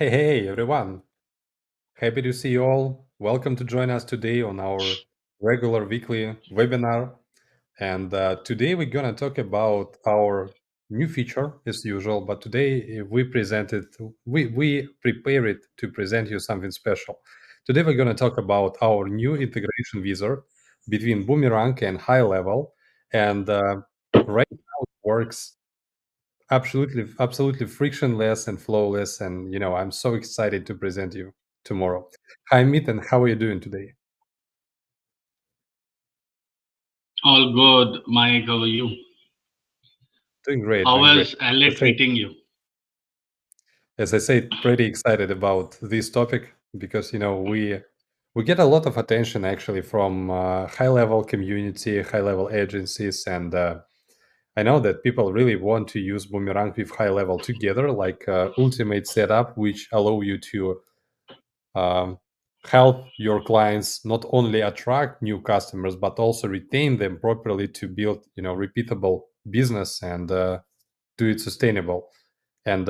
Hey, everyone. Happy to see you all. Welcome to join us today on our regular weekly webinar. And today we're going to talk about our new feature as usual. But today we prepare it to present you something special. Today we're going to talk about our new integration wizard between Boomerang and HighLevel. And right now it works absolutely frictionless and flawless. And I'm so excited to present you tomorrow. Hi, Meet, and how are you doing today? All good, Mike. How are you? Doing great, How doing great. is LA As I say, treating you? as I say, pretty excited about this topic because we get a lot of attention actually from high level community, high level agencies, and I know that people really want to use Boomerang with high level together, like ultimate setup, which allow you to um, help your clients not only attract new customers but also retain them properly to build repeatable business and do it sustainable. And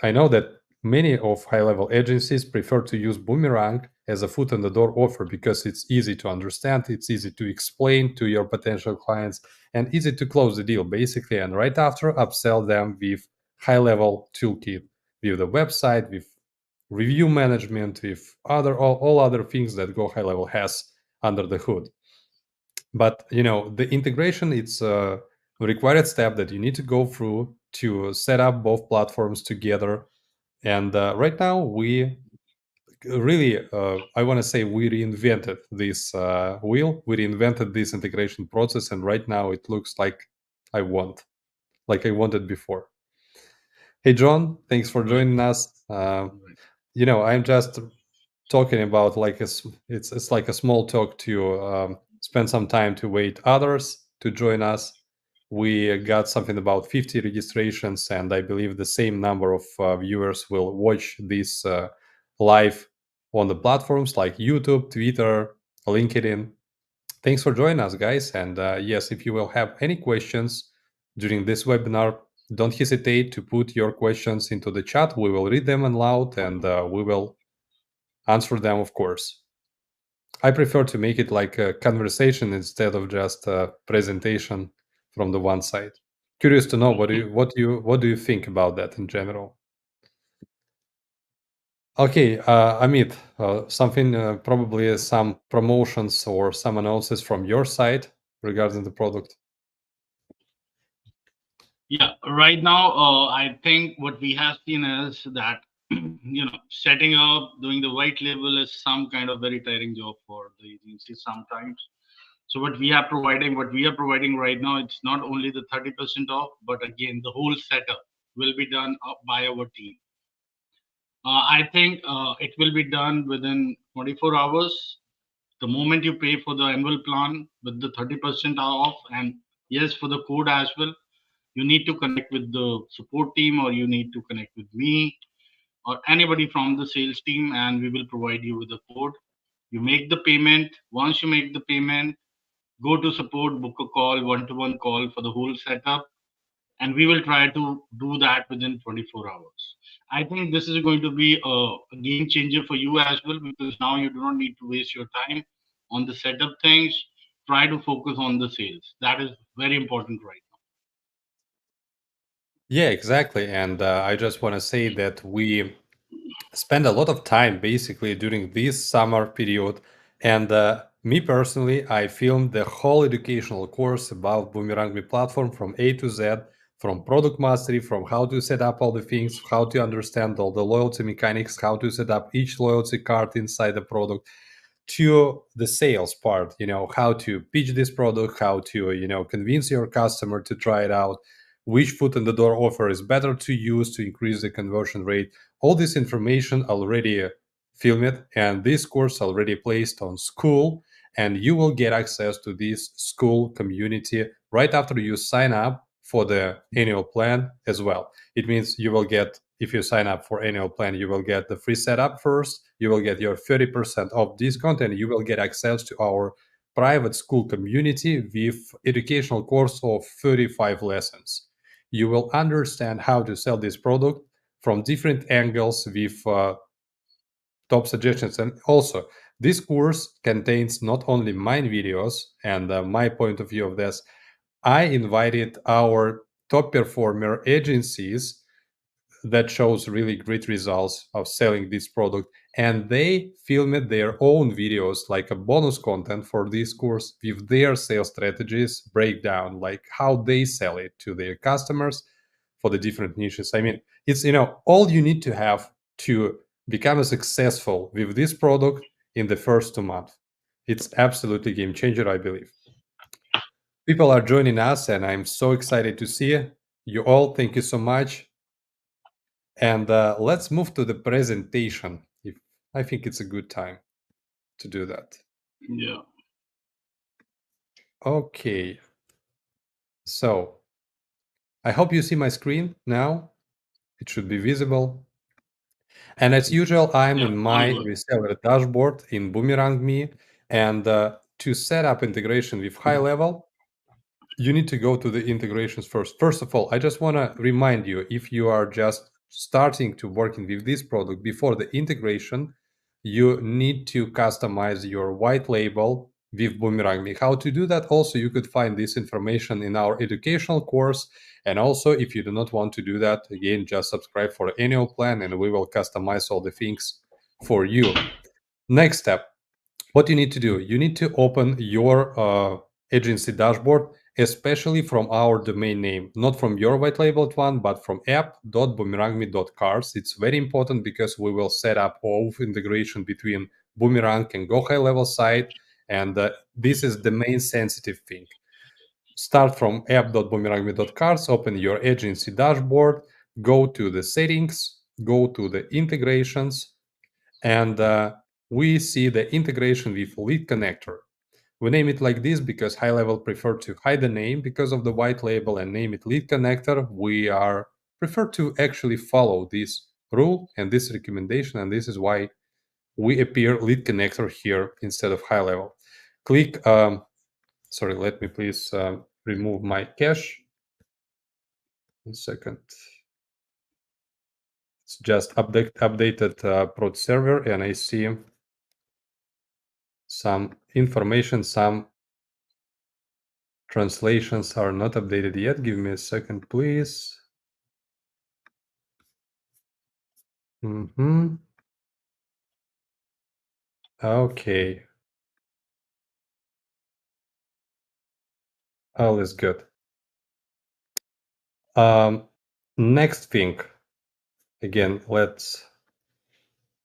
I know that many of high level agencies prefer to use Boomerang as a foot in the door offer because it's easy to understand, it's easy to explain to your potential clients, and easy to close the deal basically. And right after, upsell them with high level toolkit, with the website, with review management, with all other things that Go High Level has under the hood. But the integration, it's a required step that you need to go through to set up both platforms together. And right now we really I want to say we reinvented this wheel, we reinvented this integration process, and right now it looks like I wanted before. Hey John, thanks for Right, joining us. right. I'm just talking about like it's like a small talk to spend some time to wait others to join us. We got something about 50 registrations, and I believe the same number of viewers will watch this live on the platforms like YouTube, Twitter, LinkedIn. Thanks for joining us, guys. And yes, if you will have any questions during this webinar, don't hesitate to put your questions into the chat. We will read them aloud and we will answer them, of course. I prefer to make it like a conversation instead of just a presentation from the one side. Curious to know what do you think about that in general? Okay, Amit, something probably some promotions or some analysis from your side regarding the product. Yeah, right now, I think what we have seen is that setting up, doing the white label is some kind of very tiring job for the agency sometimes. So what we are providing right now, it's not only the 30% off, but again, the whole setup will be done up by our team. I think it will be done within 24 hours. The moment you pay for the annual plan with the 30% off, and yes, for the code as well, you need to connect with the support team, or you need to connect with me or anybody from the sales team, and we will provide you with the code. You make the payment. Once you make the payment, go to support, book a call, one-to-one call for the whole setup, and we will try to do that within 24 hours. I think this is going to be a game changer for you as well, because now you do not need to waste your time on the setup things. Try to focus on the sales. That is very important right Yeah, exactly. And I just want to say that we spend a lot of time basically during this summer period. And me personally, I filmed the whole educational course about Boomerang Me platform from A to Z, from product mastery, from how to set up all the things, how to understand all the loyalty mechanics, how to set up each loyalty card inside the product, to the sales part, how to pitch this product, how to convince your customer to try it out, which foot in the door offer is better to use to increase the conversion rate. All this information already filmed, and this course already placed on school, and you will get access to this school community right after you sign up for the annual plan as well. It means you will get, if you sign up for annual plan, you will get the free setup first, you will get your 30% off discount, and you will get access to our private school community with educational course of 35 lessons. You will understand how to sell this product from different angles with top suggestions. And also, this course contains not only my videos and my point of view of this. I invited our top performer agencies that shows really great results of selling this product, and they filmed their own videos like a bonus content for this course with their sales strategies breakdown, like how they sell it to their customers for the different niches. I mean, it's all you need to have to become a successful with this product in the first 2 months. It's absolutely game changer, I believe. People are joining us, and I'm so excited to see you all. Thank you so much. And let's move to the presentation. If I think it's a good time to do that. Yeah. Okay. So I hope you see my screen now. It should be visible. And as usual, I'm Yeah. in All my good. reseller dashboard in Boomerang Me. And to set up integration with HighLevel, you need to go to the integrations first. First of all, I just want to remind you, if you are just starting to working with this product, before the integration, you need to customize your white label with Boomerang Me. How to do that? Also, you could find this information in our educational course. And also, if you do not want to do that, again, just subscribe for the annual plan and we will customize all the things for you. Next step, what you need to do, you need to open your agency dashboard, especially from our domain name, not from your white labeled one, but from app.boomerangme.cars. It's very important because we will set up all integration between Boomerang and Go High Level site, and this is the main sensitive thing. Start from app.boomerangme.cars, open your agency dashboard, go to the settings, go to the integrations, and we see the integration with lead connector. We name it like this because HighLevel prefer to hide the name because of the white label and name it lead connector. We are prefer to actually follow this rule and this recommendation, and this is why we appear lead connector here instead of HighLevel. Click, sorry, let me please remove my cache. 1 second. It's just updated prod server, and I see some information, some translations are not updated yet. Give me a second, please. Okay. All is good. Next thing. Again, let's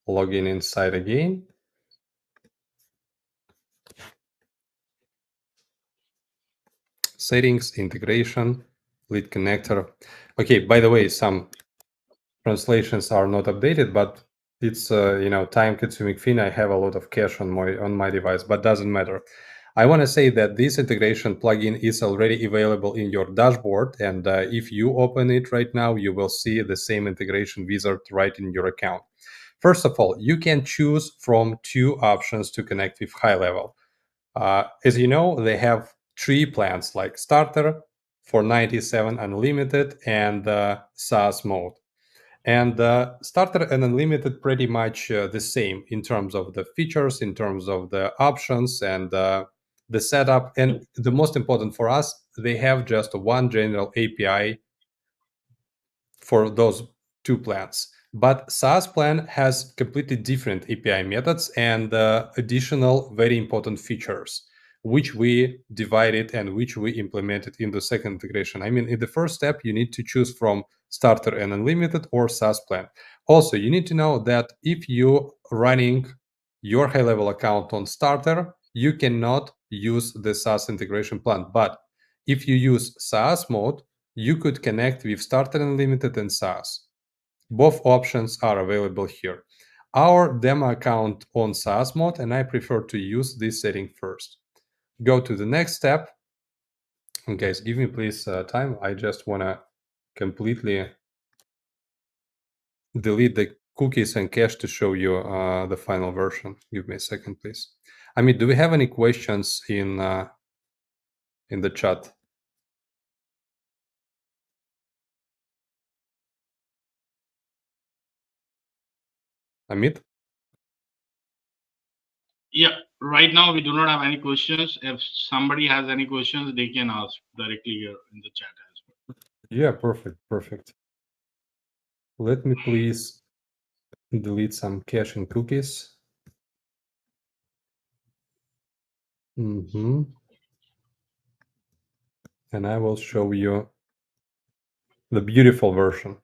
log in inside again. Settings, integration, lead connector. Okay, by the way, some translations are not updated, but it's time-consuming thing. I have a lot of cache on my device, but doesn't matter. I want to say that this integration plugin is already available in your dashboard, and if you open it right now, you will see the same integration wizard right in your account. First of all, you can choose from 2 options to connect with HighLevel. As you know, they have 3 plans, like Starter for 97 Unlimited and SaaS mode. And Starter and Unlimited pretty much the same in terms of the features, in terms of the options, and the setup. And the most important for us, they have just one general API for those 2 plans. But SaaS plan has completely different API methods and additional very important features, which we divided and which we implemented in the second integration. I mean, in the first step, you need to choose from Starter and Unlimited or SaaS plan. Also, you need to know that if you running your high-level account on Starter, you cannot use the SaaS integration plan. But if you use SaaS mode, you could connect with Starter Unlimited and SaaS. Both options are available here. Our demo account on SaaS mode, and I prefer to use this setting first. Go to the next step. And guys, give me please time. I just want to completely delete the cookies and cache to show you the final version. Give me a second, please. I mean, do we have any questions in the chat? Amit? Yeah, right now we do not have any questions. If somebody has any questions, they can ask directly here in the chat as well. Yeah, perfect, perfect. Let me please delete some caching cookies. And I will show you the beautiful version.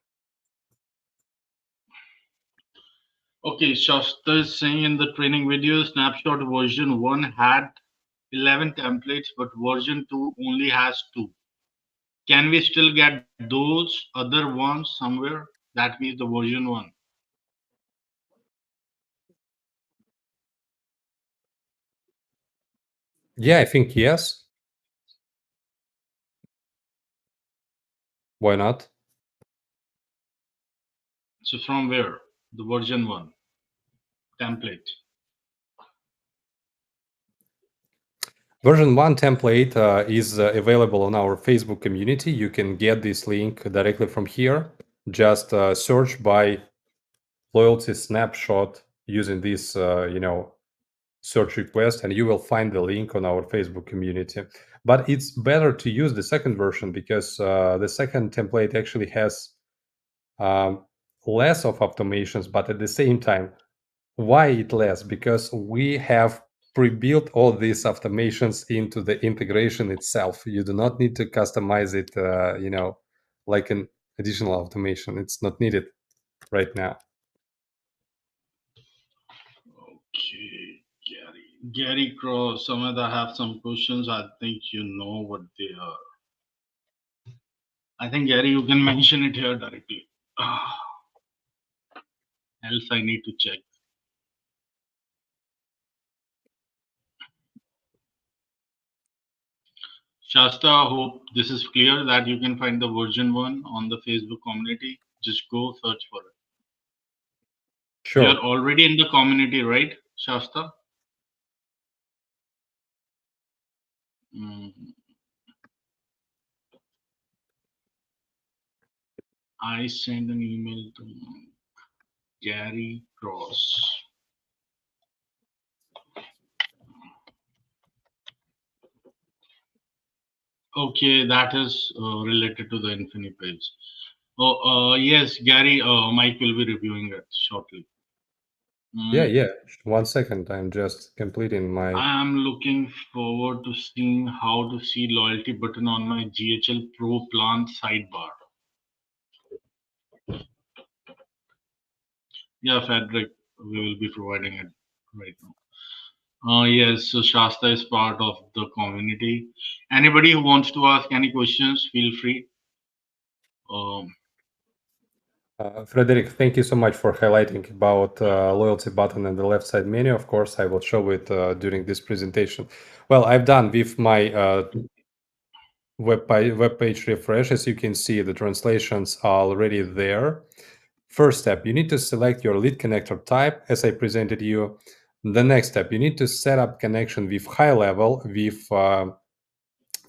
Okay, Shasta is saying in the training video, snapshot version 1 had 11 templates, but version 2 only has 2. Can we still get those other ones somewhere? That means the version 1. Yeah, I think yes. Why not? So from where? The version 1 template. Version 1 template is available on our Facebook community. You can get this link directly from here. Just search by loyalty snapshot using this, search request, and you will find the link on our Facebook community. But it's better to use the second version because the second template actually has um, less of automations, but at the same time, why it less? Because we have pre-built all these automations into the integration itself. You do not need to customize it, like an additional automation. It's not needed right now. Okay, Gary. Gary Cross, Samad, I have some questions. I think you know what they are. I think, Gary, you can mention it here directly. Else, I need to check. Shasta, hope this is clear that you can find the version 1 on the Facebook community. Just go search for it. You're Sure. already in the community, right, Shasta? Mm, I sent an email to Gary Cross. Okay, that is related to the Infinity page. Oh, yes, Gary, Mike will be reviewing it shortly. Yeah, Mm, yeah. 1 second. I'm just completing my. I am looking forward to seeing how to see loyalty button on my GHL Pro plan sidebar. Yeah, Frederick, we will be providing it right now. Yes, so Shasta is part of the community. Anybody who wants to ask any questions, feel free. Um, Frederick, thank you so much for highlighting about loyalty button in the left side menu. Of course, I will show it during this presentation. Well, I've done with my web page refresh. As you can see, the translations are already there. First step, you need to select your lead connector type as I presented you. The next step, you need to set up connection with HighLevel, with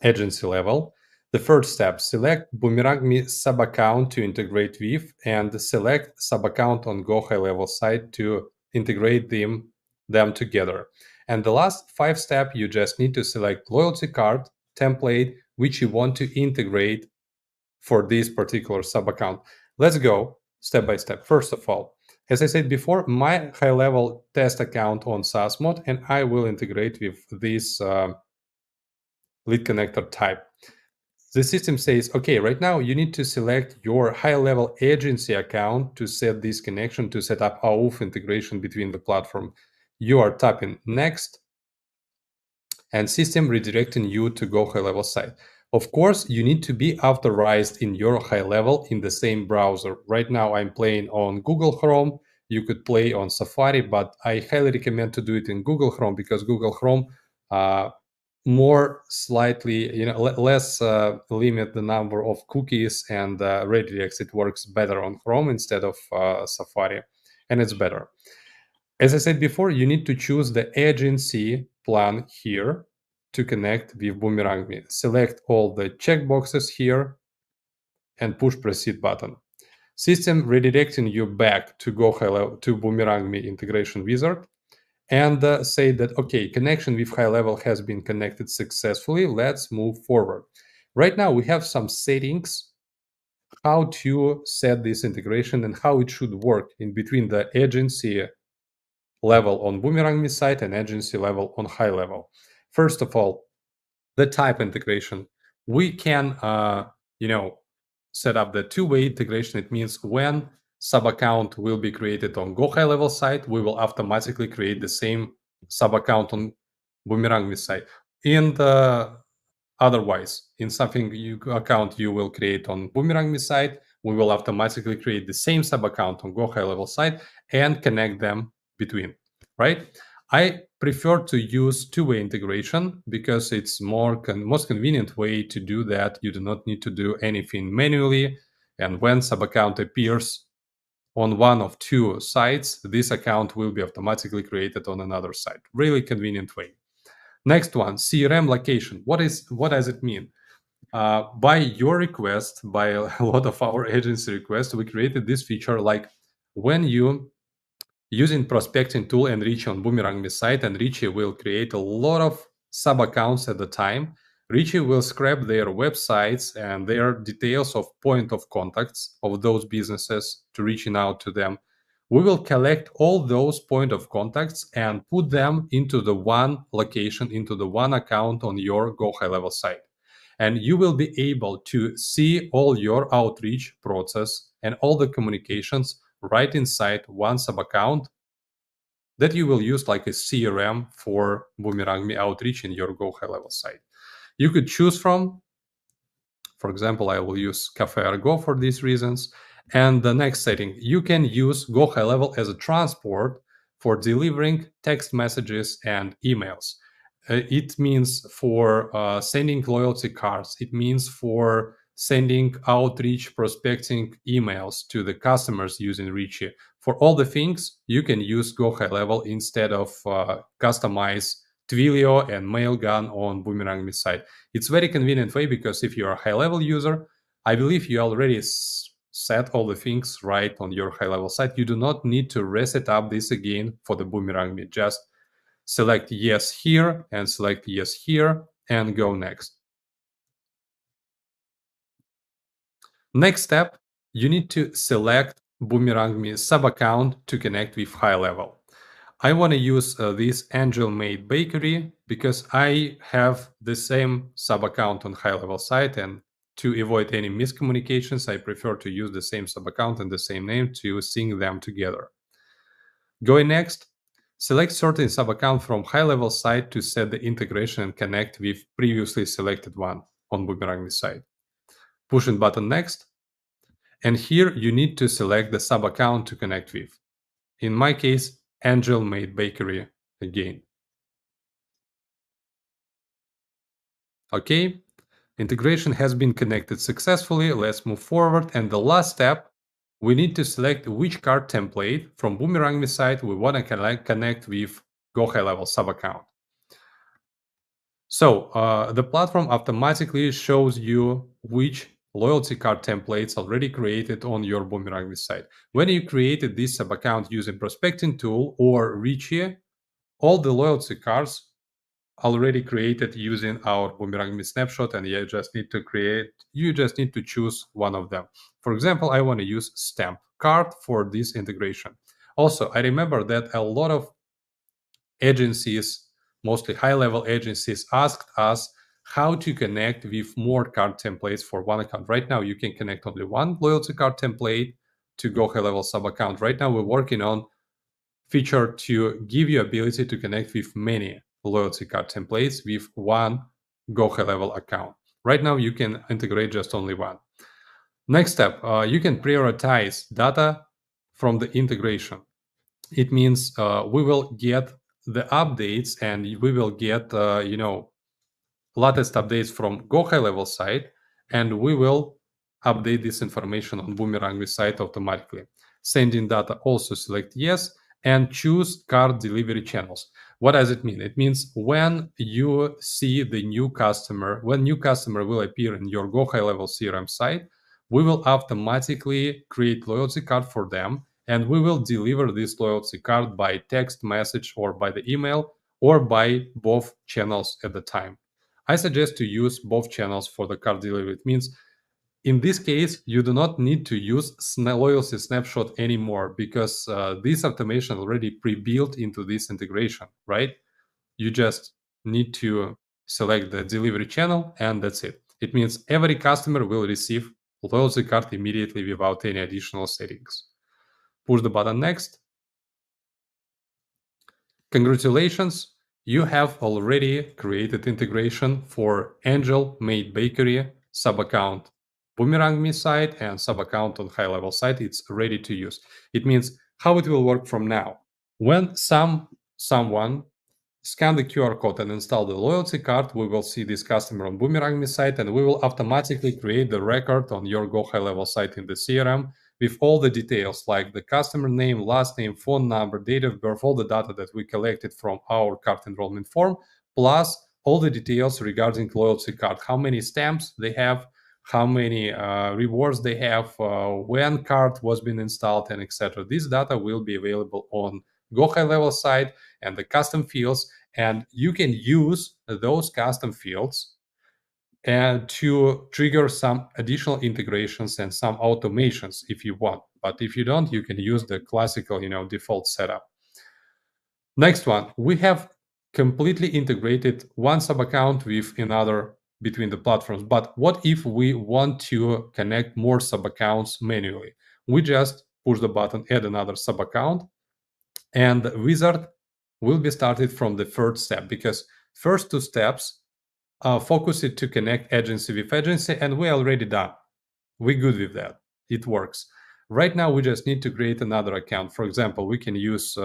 agency level. The first step, select Boomerang sub account to integrate with, and select sub account on Go HighLevel side to integrate them together. And the last 5 step, you just need to select loyalty card template which you want to integrate for this particular sub account. Let's go step by step. First of all, as I said before, my HighLevel test account on SaaS mode, and I will integrate with this lead connector type. The system says, okay, right now you need to select your HighLevel agency account to set this connection, to set up AUF integration between the platform. You are tapping next, and system redirecting you to Go HighLevel site. Of course, you need to be authorized in your HighLevel in the same browser. Right now I'm playing on Google Chrome. You could play on Safari, but I highly recommend to do it in Google Chrome because Google Chrome more slightly, less limit the number of cookies and redirects. It works better on Chrome instead of Safari, and it's better. As I said before, you need to choose the agency plan here to connect with Boomerang Me. Select all the checkboxes here and push proceed button. System redirecting you back to Go HighLevel to Boomerang Me integration wizard and say that, okay, connection with HighLevel has been connected successfully. Let's move forward. Right now, we have some settings how to set this integration and how it should work in between the agency level on Boomerang Me site and agency level on HighLevel. First of all, the type integration. We can, set up the two-way integration. It means when sub account will be created on Go HighLevel site, we will automatically create the same sub account on Boomerang Me site. In the otherwise, in something account you will create on Boomerang Me site, we will automatically create the same sub account on Go HighLevel site and connect them between, right? I prefer to use two-way integration because it's most convenient way to do that. You do not need to do anything manually. And when sub account appears on one of two sites, this account will be automatically created on another site. Really convenient way. Next one, CRM location. What does it mean? By your request, by a lot of our agency requests, we created this feature like when you using prospecting tool and Richie on Boomerang Me site, and Richie will create a lot of sub accounts at the time. Richie will scrap their websites and their details of point of contacts of those businesses to reaching out to them. We will collect all those point of contacts and put them into the one location, into the one account on your Go HighLevel site. And you will be able to see all your outreach process and all the communications right inside one sub account that you will use like a CRM for Boomerang Me outreach in your Go HighLevel site. You could choose from, for example, I will use Cafe Ergo for these reasons. And the next setting, you can use Go HighLevel as a transport for delivering text messages and emails. It means for sending loyalty cards. It means for sending outreach prospecting emails to the customers using Richie. For all the things, you can use Go HighLevel instead of customize Twilio and Mailgun on Boomerang Me site. It's very convenient way because if you're a HighLevel user, I believe you already set all the things right on your HighLevel site. You do not need to reset up this again for the Boomerang Me. Just select yes here and select yes here and go next. Next step, you need to select Boomerang Me sub-account to connect with HighLevel. I want to use this Angel Made Bakery because I have the same sub-account on HighLevel site, and to avoid any miscommunications, I prefer to use the same sub-account and the same name to sync them together. Going next, select certain sub-account from HighLevel site to set the integration and connect with previously selected one on Boomerang site. Pushing button next, and here you need to select the sub-account to connect with. In my case, Angel Made Bakery again. Okay, integration has been connected successfully. Let's move forward. And the last step, we need to select which card template from Boomerang Me site we want to connect with Go HighLevel sub-account. So the platform automatically shows you which loyalty card templates already created on your Boomerang Me site. When you created this sub-account using prospecting tool or Richie, all the loyalty cards already created using our Boomerang Me snapshot, and you just need to choose one of them. For example, I want to use stamp card for this integration. Also, I remember that a lot of agencies, mostly high-level agencies, asked us how to connect with more card templates for one account. Right now, you can connect only one loyalty card template to Go HighLevel sub account. Right now, we're working on feature to give you ability to connect with many loyalty card templates with one Go HighLevel account. Right now, you can integrate just only one. Next step, you can prioritize data from the integration. It means we will get the updates and we will get, latest updates from Go HighLevel site, and we will update this information on Boomerang site automatically. Sending data, also select yes, and choose card delivery channels. What does it mean? It means when you see the new customer, when new customer will appear in your Go HighLevel CRM site, we will automatically create loyalty card for them, and we will deliver this loyalty card by text message or by the email or by both channels at the time. I suggest to use both channels for the card delivery. It means in this case, you do not need to use loyalty snapshot anymore because this automation already pre-built into this integration, right? You just need to select the delivery channel and that's it. It means every customer will receive loyalty card immediately without any additional settings. Push the button next. Congratulations, you have already created integration for Angel Made Bakery sub-account. Boomerang Me site and sub-account on HighLevel site, it's ready to use. It means how it will work from now. When someone scan the QR code and install the loyalty card, we will see this customer on Boomerang Me site, and we will automatically create the record on your Go HighLevel site in the CRM with all the details like the customer name, last name, phone number, date of birth, all the data that we collected from our card enrollment form, plus all the details regarding loyalty card, how many stamps they have, how many rewards they have, when card was being installed, and etc. This data will be available on Go HighLevel site and the custom fields, and you can use those custom fields and to trigger some additional integrations and some automations if you want. But if you don't, you can use the classical, default setup. Next one, we have completely integrated one sub account with another between the platforms. But what if we want to connect more sub accounts manually? We just push the button, add another sub account, and the wizard will be started from the third step because first two steps focus it to connect agency with agency, and we're already done. We're good with that. It works. Right now, we just need to create another account. For example, we can use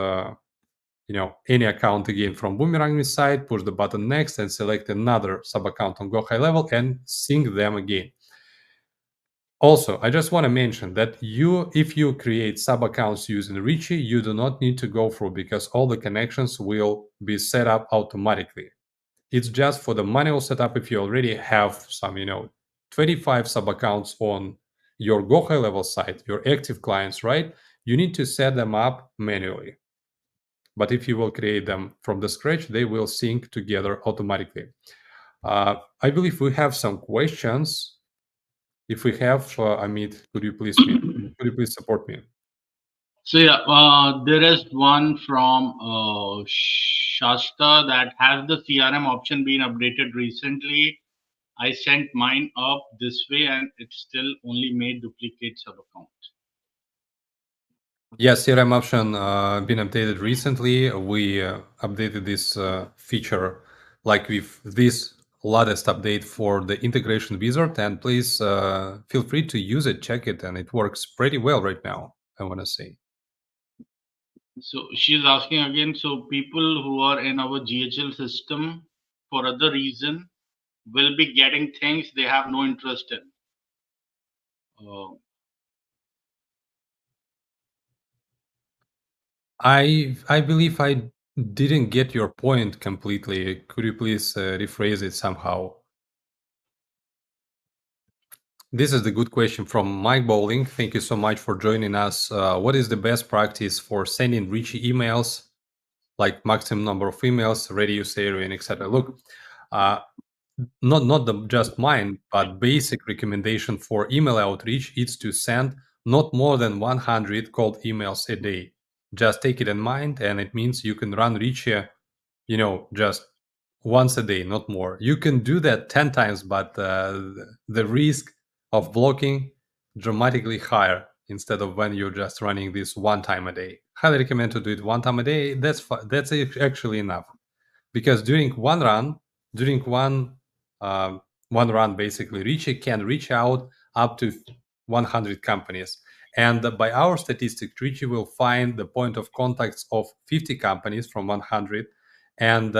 any account again from Boomerang side, push the button next, and select another sub account on Go HighLevel and sync them again. Also, I just want to mention that if you create sub accounts using Richie, you do not need to go through because all the connections will be set up automatically. It's just for the manual setup. If you already have some, 25 sub accounts on your Go HighLevel site, your active clients, right? You need to set them up manually. But if you will create them from the scratch, they will sync together automatically. I believe we have some questions. If we have, Amit, could you please support me? So yeah, there is one from Shasta that has the CRM option been updated recently. I sent mine up this way and it still only made duplicates of account. Yes, CRM option been updated recently. We updated this feature like with this latest update for the integration wizard, and please feel free to use it, check it, and it works pretty well right now, I want to say. So she's asking again, so people who are in our GHL system for other reason will be getting things they have no interest in. Uh, I believe I didn't get your point completely. Could you please rephrase it somehow? This is the good question from Mike Bowling. Thank you so much for joining us. What is the best practice for sending rich emails, like maximum number of emails, radius area, and etc.? Look, uh, not just mine, but basic recommendation for email outreach is to send not more than 100 cold emails a day. Just take it in mind, and it means you can run reach just once a day, not more. You can do that 10 times, but the risk of blocking dramatically higher instead of when you're just running this one time a day. Highly recommend to do it one time a day. That's actually enough, because during one run, basically, Richie can reach out up to 100 companies. And by our statistics, Richie will find the point of contacts of 50 companies from 100, and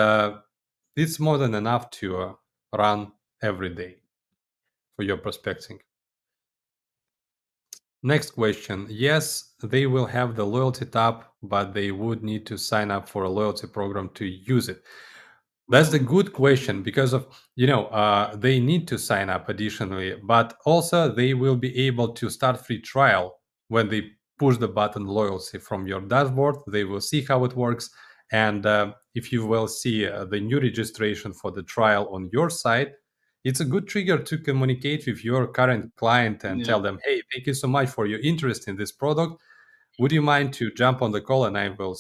it's more than enough to run every day for your prospecting. Next question. Yes, they will have the loyalty tab, but they would need to sign up for a loyalty program to use it. That's the good question because of they need to sign up additionally, but also they will be able to start free trial when they push the button loyalty from your dashboard. They will see how it works, and if you will see the new registration for the trial on your site, it's a good trigger to communicate with your current client and Yeah. tell them, "Hey, thank you so much for your interest in this product. Would you mind to jump on the call and I will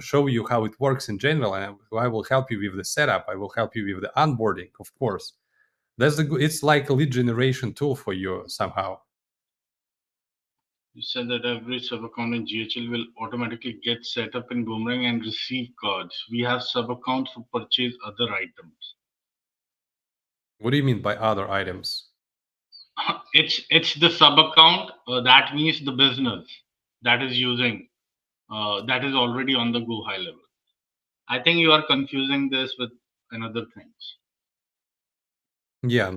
show you how it works in general, and I will help you with the setup. I will help you with the onboarding, of course." It's like a lead generation tool for you somehow. You said that every sub account in GHL will automatically get set up in Boomerang and receive cards. We have sub accounts to purchase other items. What do you mean by other items? It's the sub account that means the business that is using that is already on the Go High Level. I think you are confusing this with another things. Yeah.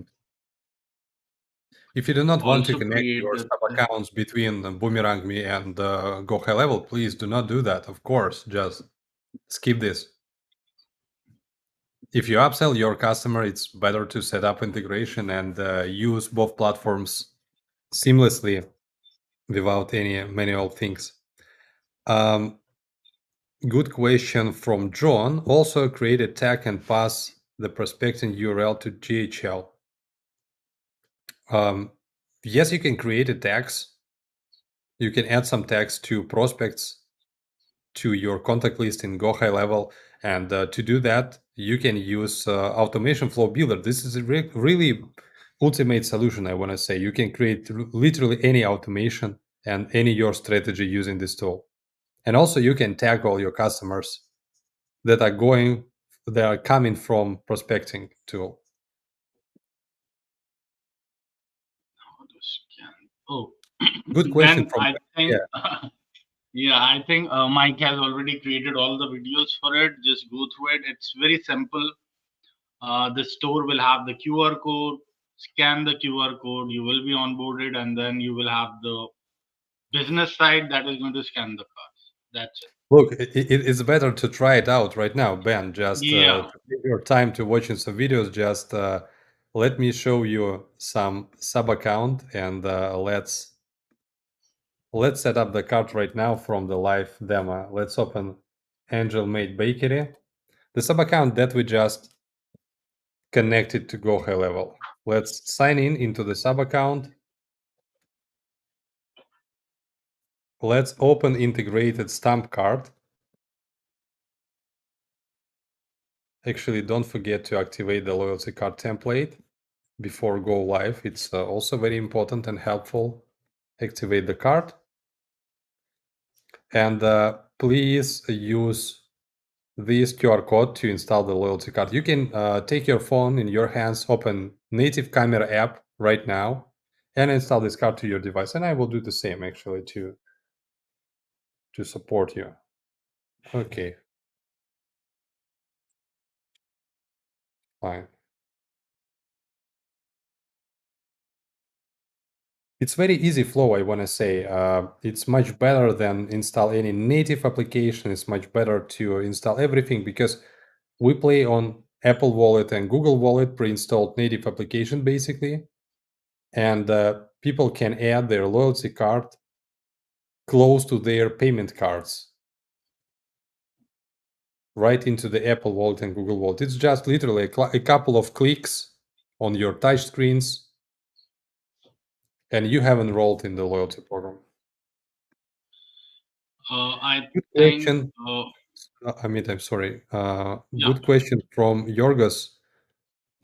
If you do not want to Also connect your created. sub accounts between Boomerang Me and Go High Level, please do not do that. Of course, just skip this. If you upsell your customer, it's better to set up integration and use both platforms seamlessly without any manual things. Um, Good question from John. Also create a tag and pass the prospecting URL to GHL. Yes, you can create a tags. You can add some tags to prospects to your contact list in Go High Level. And to do that, you can use Automation Flow Builder. This is a really ultimate solution, I want to say. You can create literally any automation and any your strategy using this tool. And also you can tag all your customers that are coming from prospecting tool. How to scan? Oh, Good question then from I yeah. think yeah, I think Mike has already created all the videos for it. Just go through it. It's very simple. The store will have the QR code. Scan the QR code. You will be onboarded, and then you will have the business side that is going to scan the cards. That's it. Look, it's better to try it out right now, Ben. Just Yeah. to take your time to watching some videos. Just let me show you some sub account and let's set up the cart right now from the live demo. Let's open Angel Made Bakery, the sub account that we just connected to Go High Level. Let's sign in into the sub account. Let's open integrated stamp card. Actually, don't forget to activate the loyalty card template before go live. It's also very important and helpful. Activate the card. And please use this QR code to install the loyalty card. You can take your phone in your hands, open native camera app right now, and install this card to your device. And I will do the same actually to support you. Okay, fine. It's very easy flow, I want to say. It's much better than install any native application. It's much better to install everything because we play on Apple Wallet and Google Wallet pre-installed native application basically. And people can add their loyalty card close to their payment cards right into the Apple Wallet and Google Wallet. It's just literally a couple of clicks on your touch screens and you have enrolled in the loyalty program. I Good think. question. I'm sorry. Yeah. Good question from Yorgos.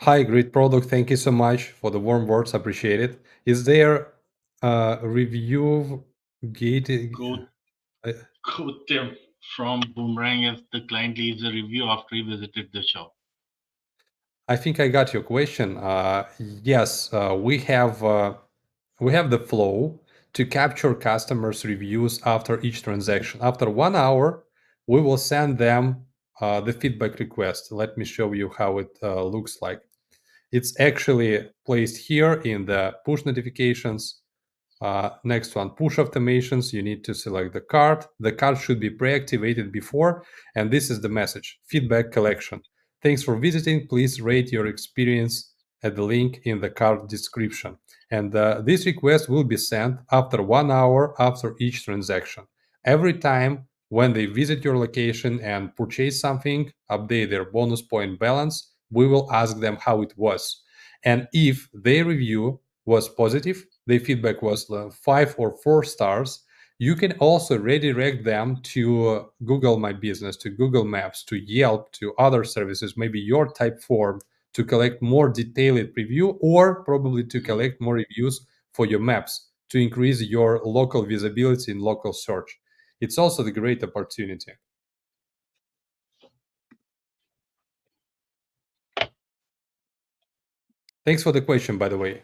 Hi, great product. Thank you so much for the warm words. Appreciate it. Is there a review gated? Go I, go Tim from Boomerang if the client leaves a review after he visited the shop. I think I got your question. Yes, we have the flow to capture customers' reviews after each transaction. After 1 hour, we will send them the feedback request. Let me show you how it looks like. It's actually placed here in the push notifications. Next one, push automations. You need to select the card. The card should be pre-activated before, and this is the message: feedback collection. Thanks for visiting. Please rate your experience at the link in the card description. And this request will be sent after 1 hour after each transaction. Every time when they visit your location and purchase something, update their bonus point balance, we will ask them how it was. And if their review was positive, their feedback was 5 or 4 stars, you can also redirect them to Google My Business, to Google Maps, to Yelp, to other services, maybe your type form, to collect more detailed review, or probably to collect more reviews for your maps to increase your local visibility in local search. It's also the great opportunity. Thanks for the question, by the way.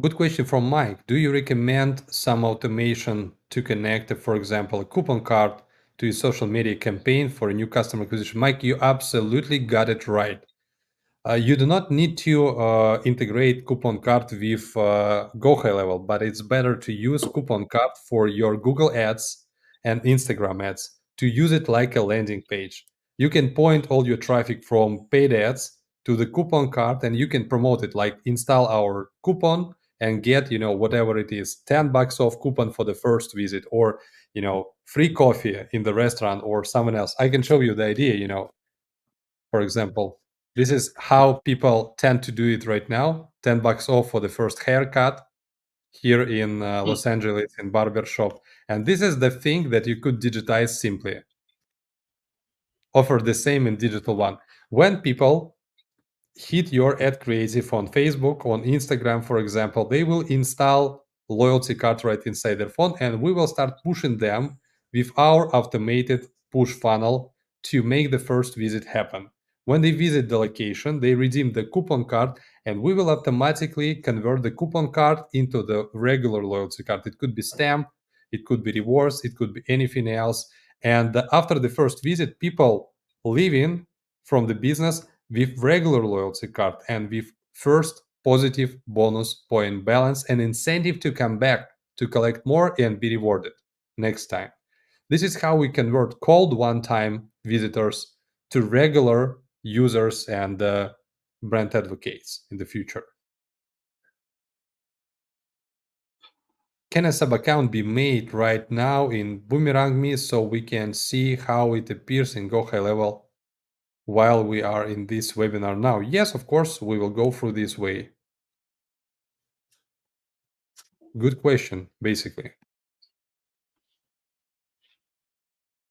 Good question from Mike. Do you recommend some automation to connect, for example, a coupon card to a social media campaign for a new customer acquisition? Mike, you absolutely got it right. You do not need to integrate coupon card with Go HighLevel, but it's better to use coupon card for your Google ads and Instagram ads, to use it like a landing page. You can point all your traffic from paid ads to the coupon card, and you can promote it like install our coupon and get, whatever it is, $10 off coupon for the first visit, or, free coffee in the restaurant or someone else. I can show you the idea, for example. This is how people tend to do it right now. $10 off for the first haircut here in Los Angeles in barber shop. And this is the thing that you could digitize simply. Offer the same in digital one. When people hit your ad creative on Facebook, on Instagram, for example, they will install loyalty card right inside their phone, and we will start pushing them with our automated push funnel to make the first visit happen. When they visit the location, they redeem the coupon card, and we will automatically convert the coupon card into the regular loyalty card. It could be stamped, it could be rewards, it could be anything else. And after the first visit, people leaving from the business with regular loyalty card and with first positive bonus point balance and incentive to come back to collect more and be rewarded next time. This is how we convert cold one-time visitors to regular users and brand advocates in the future. Can a sub account be made right now in Boomerang Me so we can see how it appears in Go HighLevel while we are in this webinar now? Yes, of course, we will go through this way. Good question, basically.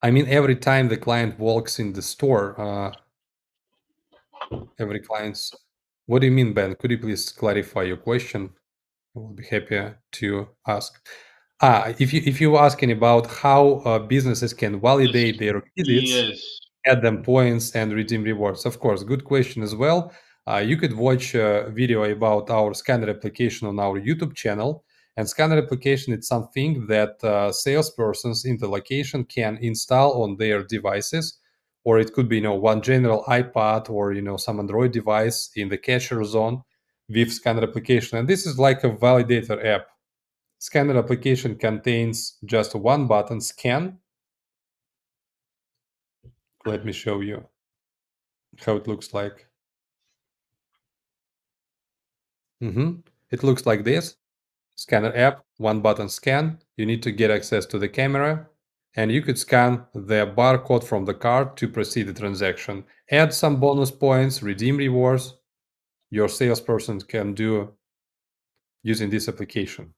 I mean, every time the client walks in the store, every client's. What do you mean, Ben? Could you please clarify your question? I will be happy to ask. If you're asking about how businesses can Yes. validate their visits, Yes. add them points and redeem rewards. Of course, good question as well. You could watch a video about our scanner application on our YouTube channel. And scanner application is something that salespersons in the location can install on their devices, or it could be, one general iPad or some Android device in the cashier zone with scanner application. And this is like a validator app. Scanner application contains just one button, scan. Let me show you how it looks like. It looks like this. Scanner app, one button scan. You need to get access to the camera, and you could scan the barcode from the card to proceed the transaction. Add some bonus points, redeem rewards. Your salesperson can do using this application.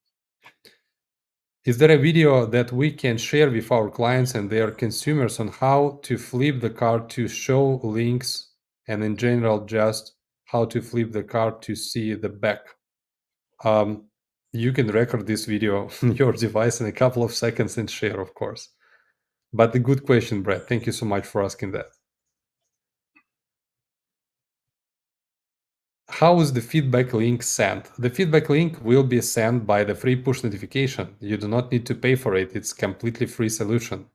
Is there a video that we can share with our clients and their consumers on how to flip the card to show links, and in general, just how to flip the card to see the back? You can record this video on your device in a couple of seconds and share, of course. But a good question, Brett. Thank you so much for asking that. How is the feedback link sent? The feedback link will be sent by the free push notification. You do not need to pay for it. It's completely free solution.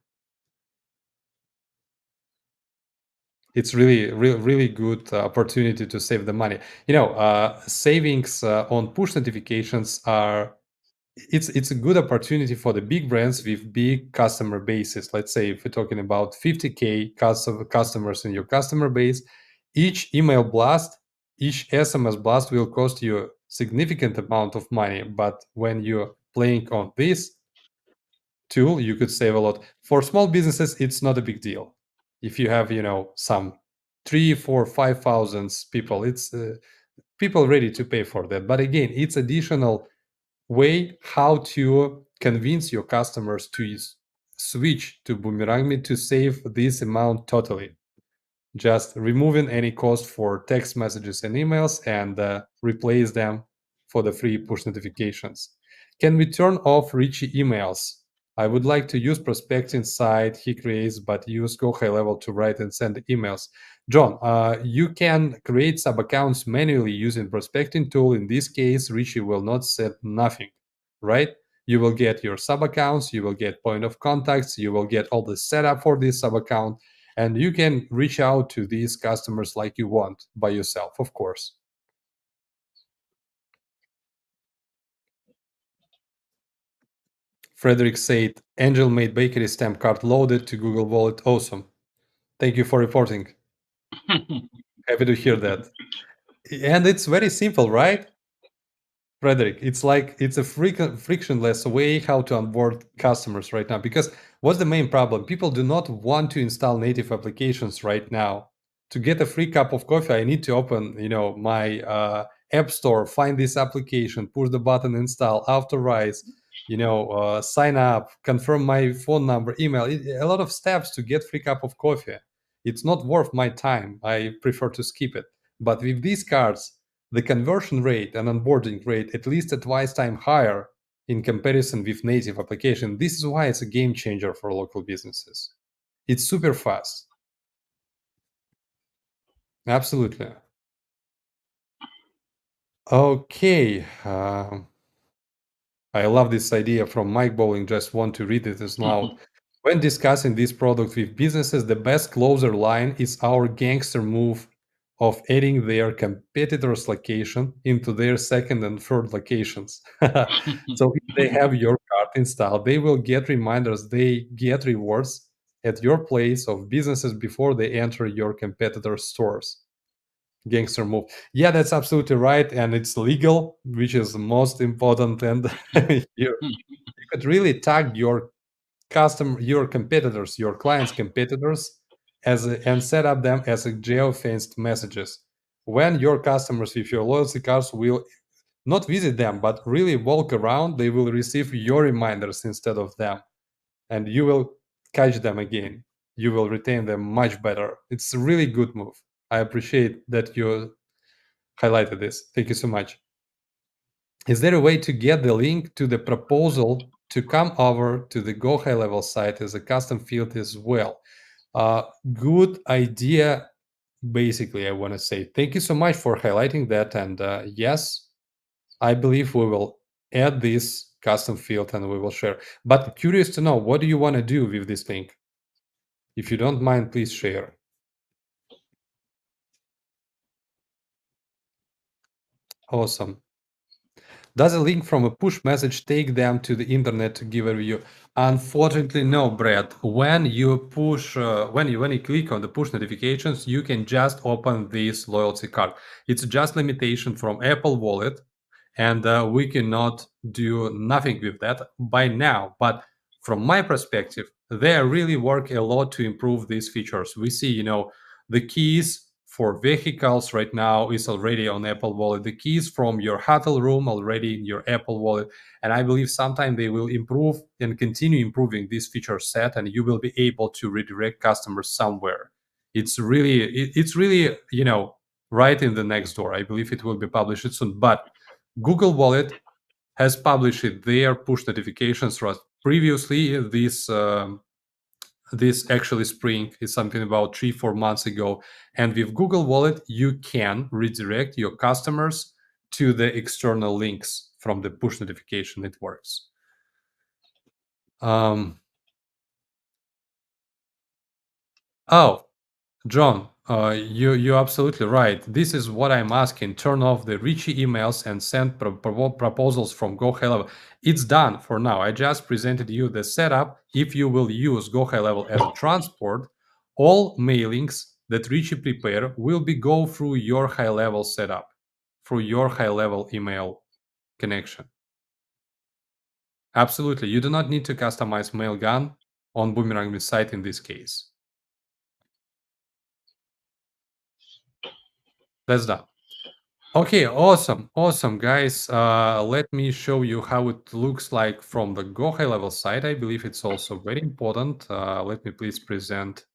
It's really good opportunity to save the money. Savings on push notifications are it's a good opportunity for the big brands with big customer bases. Let's say if we're talking about 50K customers in your customer base, each email blast, each SMS blast will cost you significant amount of money. But when you're playing on this tool, you could save a lot. For small businesses, it's not a big deal. If you have, some 3, 4, 5 thousands people, it's people ready to pay for that. But again, it's additional way how to convince your customers to switch to Boomerang to save this amount totally, just removing any cost for text messages and emails and replace them for the free push notifications. Can we turn off Richie emails? I would like to use prospecting site he creates, but use Go High Level to write and send emails. John, you can create sub accounts manually using prospecting tool. In this case, Richie will not set nothing, right? You will get your sub accounts, you will get point of contacts, you will get all the setup for this sub account, and you can reach out to these customers like you want by yourself, of course. Frederick said, Angel made bakery stamp card loaded to Google Wallet. Awesome. Thank you for reporting. Happy to hear that. And it's very simple, right? Frederick, it's like it's a frictionless way how to onboard customers right now. Because what's the main problem? People do not want to install native applications right now. To get a free cup of coffee, I need to open, my app store, find this application, push the button, install, authorize, sign up, confirm my phone number, email. A lot of steps to get free cup of coffee. It's not worth my time. I prefer to skip it. But with these cards, the conversion rate and onboarding rate at least a twice time higher in comparison with native application. This is why it's a game changer for local businesses. It's super fast. Absolutely. Okay. I love this idea from Mike Bowling. Just want to read it as loud. When discussing this product with businesses, the best closer line is our gangster move of adding their competitors' location into their second and third locations. So if they have your card installed, they will get reminders, they get rewards at your place of businesses before they enter your competitors' stores. Gangster move. Yeah, that's absolutely right. And it's legal, which is the most important. And you could really tag your competitors, your clients' competitors, and set up them as a geofenced messages. When your customers with your loyalty cards will not visit them, but really walk around, they will receive your reminders instead of them, and you will catch them again. You will retain them much better. It's a really good move. I appreciate that you highlighted this. Thank you so much. Is there a way to get the link to the proposal to come over to the Go High Level site as a custom field as well? Good idea. Basically, I want to say thank you so much for highlighting that. And yes, I believe we will add this custom field and we will share. But curious to know, what do you want to do with this link? If you don't mind, please share. Awesome. Does a link from a push message take them to the internet to give a review? Unfortunately, no, Brad. When you push, when you click on the push notifications, you can just open this loyalty card. It's just limitation from Apple Wallet, and we cannot do nothing with that by now. But from my perspective, they really work a lot to improve these features. We see, the keys for vehicles right now is already on Apple Wallet. The keys from your hotel room already in your Apple Wallet. And I believe sometime they will improve and continue improving this feature set, and you will be able to redirect customers somewhere. It's really, right in the next door. I believe it will be published soon. But Google Wallet has published their push notifications. Previously, this actually spring is something about 3, 4 months ago. And with Google Wallet, you can redirect your customers to the external links from the push notification. It works. Um, oh, John, you're absolutely right. This is what I'm asking. Turn off the Richie emails and send proposals from Go High Level. It's done for now. I just presented you the setup. If you will use Go High Level as a transport, all mailings that Richie prepare will be go through your high level setup, through your high level email connection. Absolutely. You do not need to customize Mailgun on Boomerang site in this case. That's done. Okay, awesome, guys. Let me show you how it looks like from the Go High Level side. I believe it's also very important. Let me please present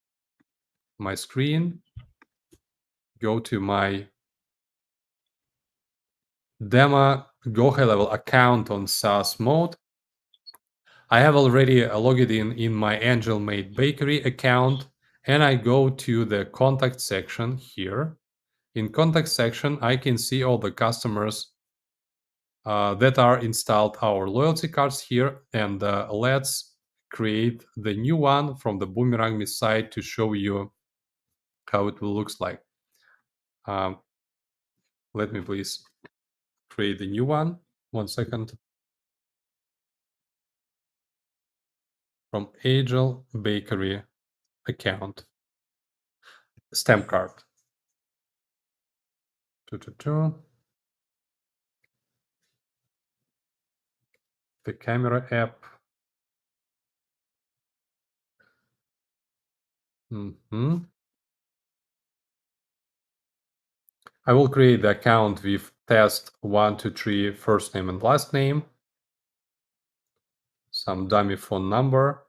my screen. Go to my demo Go High Level account on SaaS mode. I have already logged in my Angel Made Bakery account, and I go to the contact section here. In contact section, I can see all the customers that are installed our loyalty cards here, and let's create the new one from the Boomerang side to show you how it will looks like. Um, let me please create the new one. 1 second. From Angel Bakery account. Stamp card. The camera app. I will create the account with test123 first name and last name, some dummy phone number,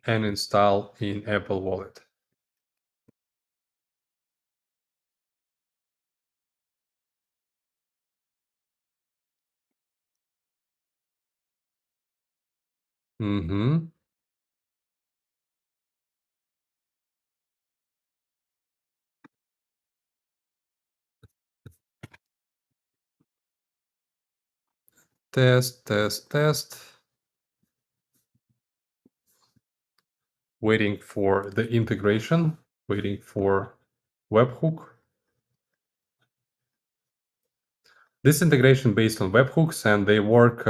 and install in Apple Wallet. Test. Waiting for the integration, waiting for webhook. This integration based on webhooks, and they work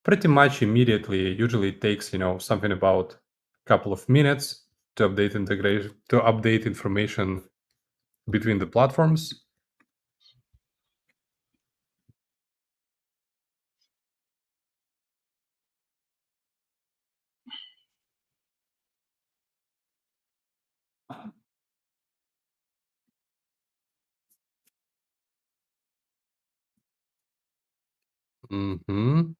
pretty much immediately. Usually it takes, something about a couple of minutes to update integration, to update information between the platforms. Mm-hmm.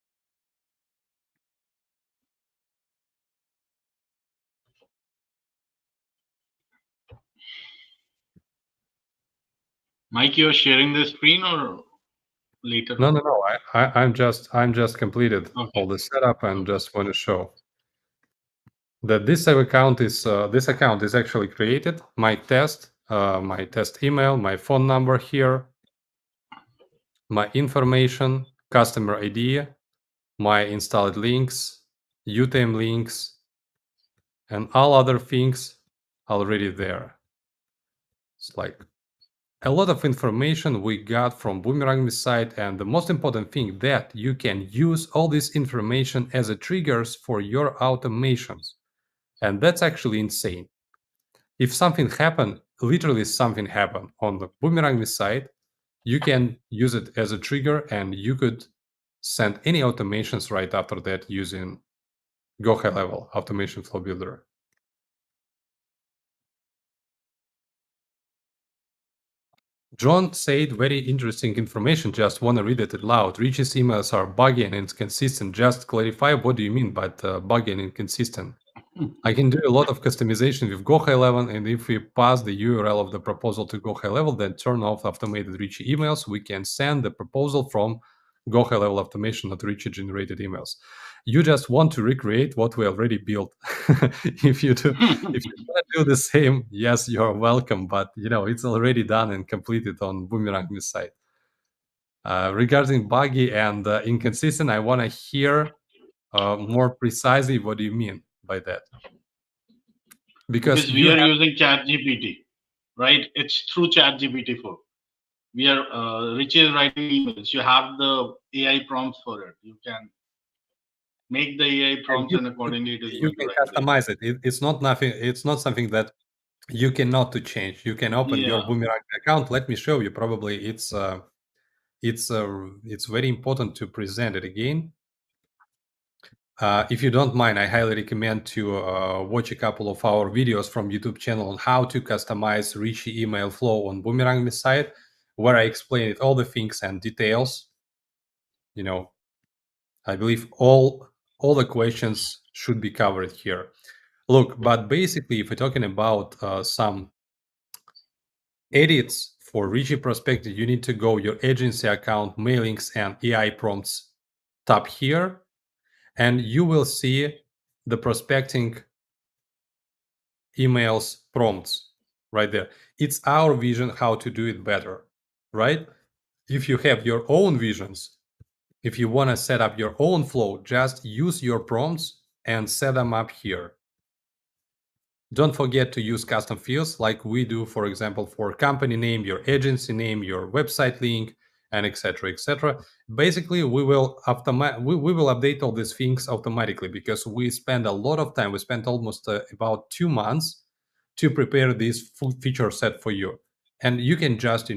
Mike, you're sharing the screen or later No, on? no, no. I'm just completed Okay. all the setup and Okay. just want to show that this account is actually created. My test email, my phone number here, my information, customer ID, my installed links, UTM links, and all other things already there. It's like a lot of information we got from Boomerang site, and the most important thing that you can use all this information as a triggers for your automations. And that's actually insane. If something happened, literally something happened on the Boomerang site, you can use it as a trigger, and you could send any automations right after that using Go High Level Automation Flow Builder. John said very interesting information. Just want to read it aloud. Rich's emails are buggy and inconsistent. Just clarify what do you mean by buggy and inconsistent? I can do a lot of customization with Go High Level, and if we pass the URL of the proposal to Go High Level, then turn off automated Richie emails, we can send the proposal from Go High Level automation, not Richie generated emails. You just want to recreate what we already built. If you want to do the same, yes, you're welcome, but it's already done and completed on Boomerang site. Regarding buggy and inconsistent, I want to hear more precisely what do you mean by that. because because we you are have using ChatGPT, right? It's through ChatGPT for. We are Rich is writing emails. You have the AI prompts for it. You can make the AI and prompts, and accordingly, it is you going to can write the email. customize it. It's not nothing. It's not something that you cannot to change. You can open your Yeah, Boomerang account. Let me show you. Probably it's very important to present it again. If you don't mind, I highly recommend to watch a couple of our videos from YouTube channel on how to customize rich email flow on Boomerang site, where I explain it all the things and details. You know, I believe all the questions should be covered here. Look, but basically, if we're talking about some edits for Richie Prospective, you need to go your agency account, mailings, and AI prompts tab here, and you will see the prospecting emails prompts right there. It's our vision how to do it better, right? If you have your own visions, if you want to set up your own flow, just use your prompts and set them up here. Don't forget to use custom fields like we do, for example, for company name, your agency name, your website link, and etc. etc. Basically, we will update all these things automatically because we spend a lot of time. We spent almost about 2 months to prepare this full feature set for you, and you can just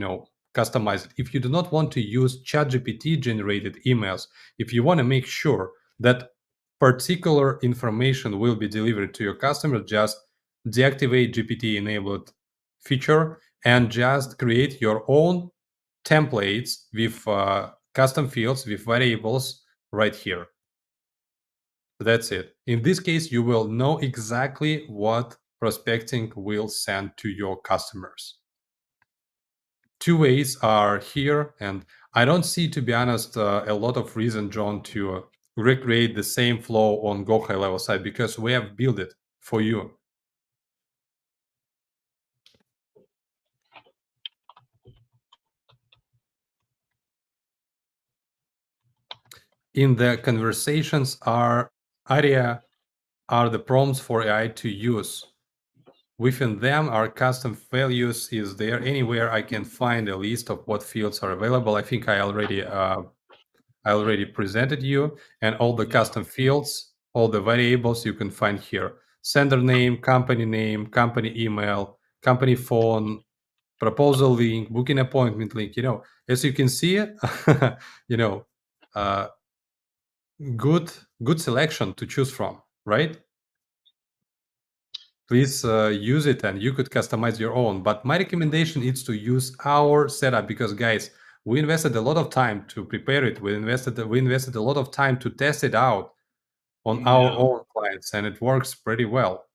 customize it. If you do not want to use ChatGPT generated emails, if you want to make sure that particular information will be delivered to your customer, just deactivate GPT enabled feature and just create your own templates with custom fields with variables right here. That's it. In this case, you will know exactly what prospecting will send to your customers. Two ways are here, and I don't see, to be honest, a lot of reason, John, to recreate the same flow on Go High Level side because we have built it for you. In the conversations area are the prompts for AI to use. Within them, our custom values is there. Anywhere I can find a list of what fields are available. I think I already presented you, and all the yeah, custom fields, all the variables you can find here. Sender name, company email, company phone, proposal link, booking appointment link. As you can see, you know, uh, good selection to choose from, right? Please use it, and you could customize your own. But my recommendation is to use our setup because, guys, we invested a lot of time to prepare it. We invested a lot of time to test it out on our yeah. own clients, and it works pretty well.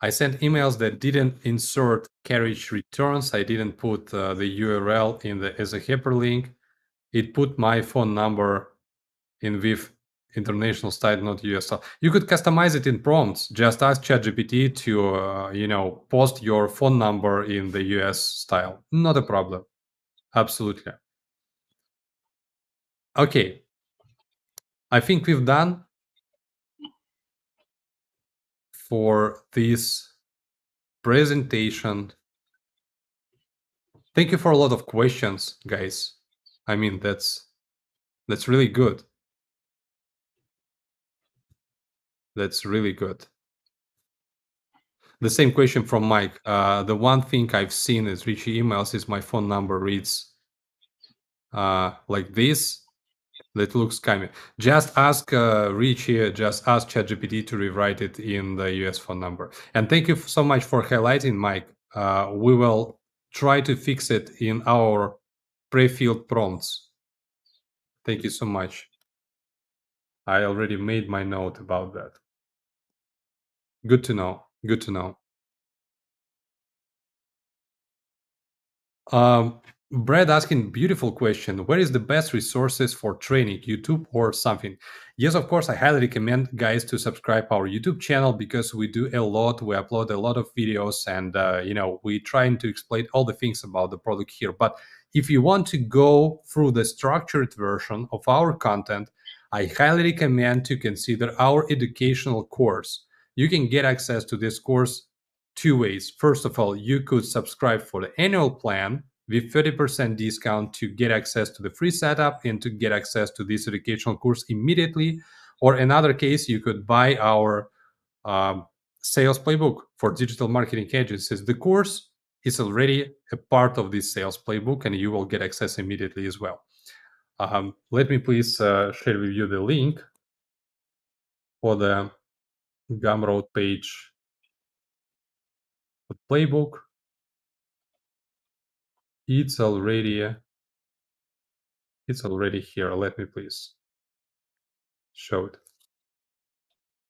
I sent emails that didn't insert carriage returns. I didn't put the URL as a hyperlink. It put my phone number in with international style, not US style. You could customize it in prompts. Just ask ChatGPT to, post your phone number in the US style. Not a problem. Absolutely. Okay. I think we've done for this presentation. Thank you for a lot of questions, guys. I mean, that's really good. That's really good. The same question from Mike. The one thing I've seen is Richie emails is my phone number reads like this. That looks scammy. Just ask Richie, just ask ChatGPT to rewrite it in the US phone number. And thank you so much for highlighting, Mike. We will try to fix it in our pre-filled prompts. Thank you so much. I already made my note about that. Good to know. Good to know. Brad asking beautiful question. Where is the best resources for training, YouTube or something? Yes, of course, I highly recommend guys to subscribe our YouTube channel because we do a lot. We upload a lot of videos, and we trying to explain all the things about the product here. But if you want to go through the structured version of our content, I highly recommend to consider our educational course. You can get access to this course two ways. First of all, you could subscribe for the annual plan with 30% discount to get access to the free setup and to get access to this educational course immediately. Or another case, you could buy our um, sales playbook for digital marketing agencies. The course is already a part of this sales playbook, and you will get access immediately as well. Let me please share with you the link for the Gumroad page playbook. It's already here. Let me please show it.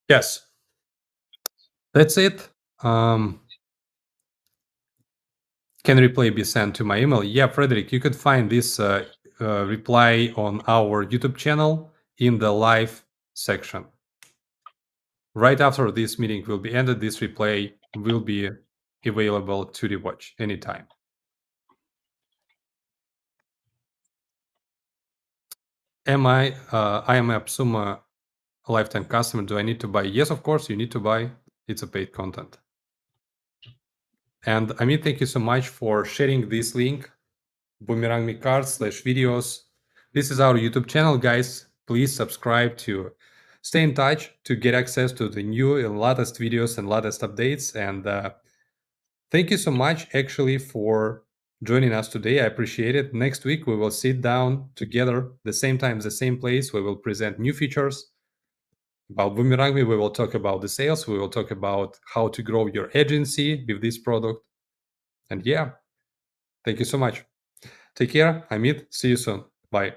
Yes, that's it. Can replay be sent to my email? Yeah, Frederick, you could find this reply on our YouTube channel in the live section. Right after this meeting will be ended, this replay will be available to rewatch anytime. I am a Psuma lifetime customer. Do I need to buy? Yes, of course, you need to buy. It's a paid content. And Amit, thank you so much for sharing this link, Boomerang Me cards/videos. This is our YouTube channel, guys. Please subscribe to stay in touch to get access to the new and latest videos and latest updates. And thank you so much, actually, for joining us today. I appreciate it. Next week, we will sit down together, the same time, the same place. We will present new features about Boomerang. We will talk about the sales. We will talk about how to grow your agency with this product. And yeah, thank you so much. Take care. Amit. See you soon. Bye.